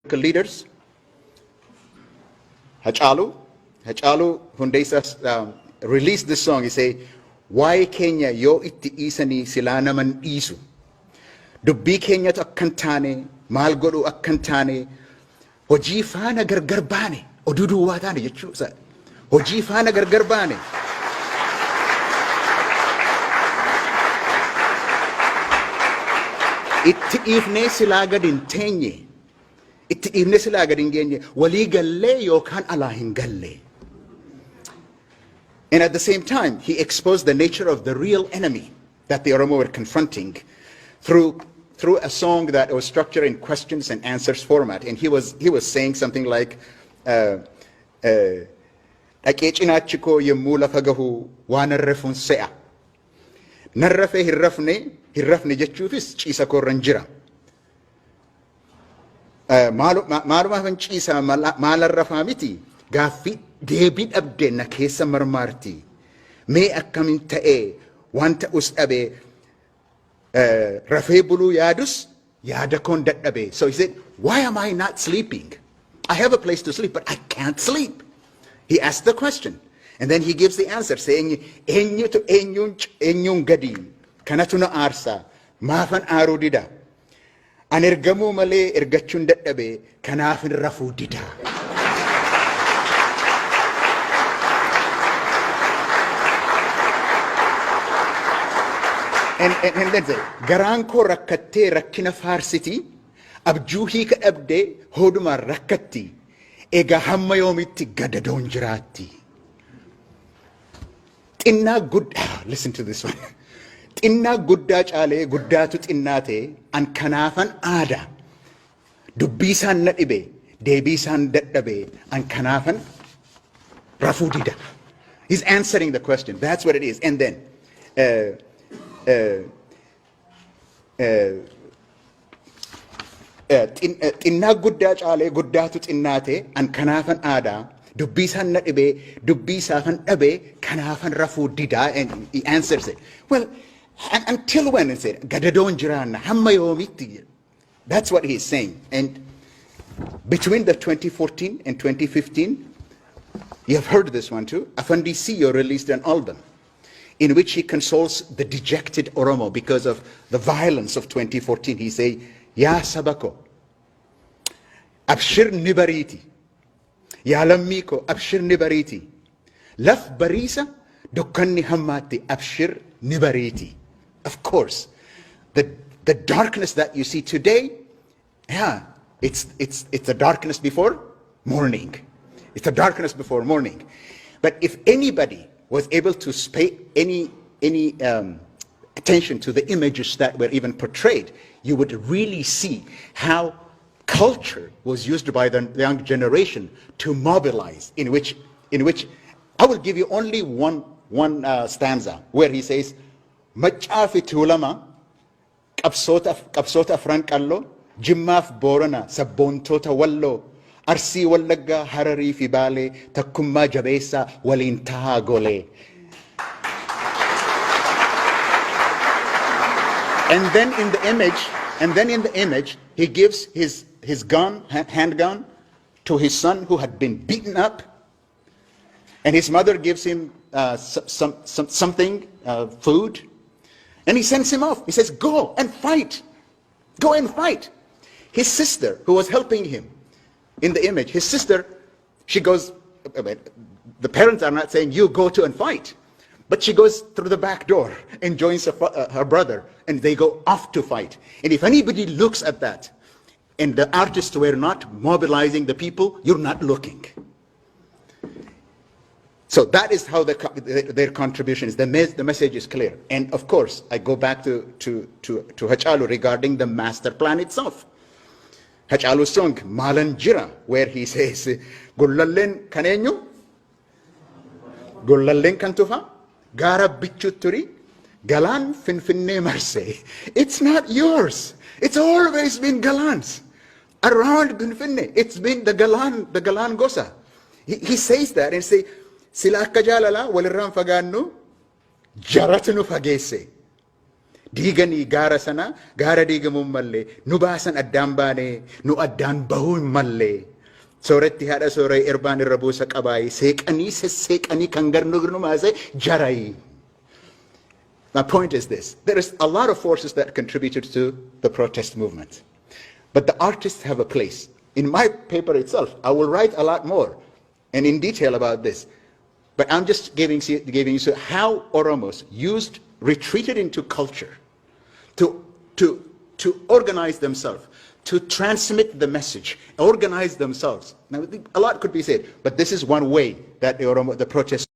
leaders. Hachalu Hundeisa released this song. He say, "Why Kenya yo itti isani silana man isu? Dubbi Kenya to akkantane, maal godhu akkantane, hojii faana gargar baane, odudu waataane jechuudha. Hojii faana gargar baane." Itti ifnee silaa gad hin teenye. Itti ifnee silaa gad hin geenye. Walii gallee yookaan alaa hin galle. And at the same time, he exposed the nature of the real enemy that the Oromo were confronting through a song that was structured in questions and answers format. And he was saying something like, "Dhaqee cinaachi koo yemmuu lafa gahu waan arrafuun se'a. Narrafee hin rafne jechuufis ciisa koorran jira. Maalumaafan ciisa maalarrafaa miti gaaffii deebii dhabdee na keessa marmaarti. Mee akkamin ta'ee waan ta'us dhabee rafee buluu yaadus yaada koon dadhabee. So he said, "Why am I not sleeping? I have a place to sleep, but I can't sleep." He asked the question. And then he gives the answer saying, "Enyun gadi, kanatu na aarsa, maafan aaruu dida. An ergamuu malee ergachuun dadhabe, kanaafin rafuu dida." And then say, "Garaan koo rakkattee rakkina faarsiti, abjuu hiika dhabdee hooduma rakkatti, egaa hamma yoomitti gadadoon jiraatti." Tinna good, listen to this one. Tinna guddaa caalee guddaatu xinnaate an kanaafan aada. Dubbii isaan na dhibe, deebii isaan dadhabe, an kanaafan rafuu dida. He's answering the question. That's what it is. And then, xinnaa guddaa caalee guddaatu xinnaate an kanaafan aada. Dubbii isaan na dhibe, dubbii isaafan dhabe, kanaafan rafuu dida. And he answers it. Well, until when? He said, gadadoon jiraanna, hamma yoomitti. That's what he's saying. And between the 2014 and 2015, you have heard this one too, Afandi CEO released an album in which he consoles the dejected Oromo because of the violence of 2014. He say, "Ya sabako, abshir nibariti. Ya lammiko, abshir nibariti. Laf barisa, dukkanni hammati, abshir nibariti." Of course, the darkness that you see today, yeah, it's a darkness before morning. It's a darkness before morning. But if anybody was able to pay any attention to the images that were even portrayed, you would really see how culture was used by the young generation to mobilize, in which I will give you only one stanza where he says, "Maccaafi tuulama qabsoota afran qalloo jimmaaf boorana sabboontoota walloo arsii wallaggaa hararii fi baalee takkummaa jabeessaa waliin tahaa golee." And then in the image, he gives his gun, handgun, to his son who had been beaten up, and his mother gives him something, food, and he sends him off. He says, "Go and fight. Go and fight." His sister, who was helping him in the image, his sister, she goes, the parents are not saying, "You go to and fight," but she goes through the back door and joins her brother, and they go off to fight. And if anybody looks at that, and the artists were not mobilizing the people, you're not looking. So that is how their contribution is. The message is clear. And of course, I go back to Hachalu regarding the master plan itself. Hachalu's song, "Maalan Jira," where he says, "Gullalleen kan eenyu? Gullalleen kan tufa? Gaara bichutturi? Galaan finfinnee marse." It's not yours. It's always been Galan's. Around Finfinne, it's been the Galan gosa. He says that and say, "Sila akka jaalala walirraan fagaannu jaratu nu fageesse. Diiganii gaara sana gaara diigamuu mallee nu baasan addaan baanee nu addaan bahuu mallee. Sooretti haadha sooree erbaan irra buusa qabaayii seeqanii sesseeqanii kan garnu maasee jarayi. My point is this. There is a lot of forces that contributed to the protest movement. But the artists have a place. In my paper itself, I will write a lot more and in detail about this. But I'm just giving you how Oromos retreated into culture to organize themselves, to transmit the message, organize themselves. Now, a lot could be said, but this is one way that the protest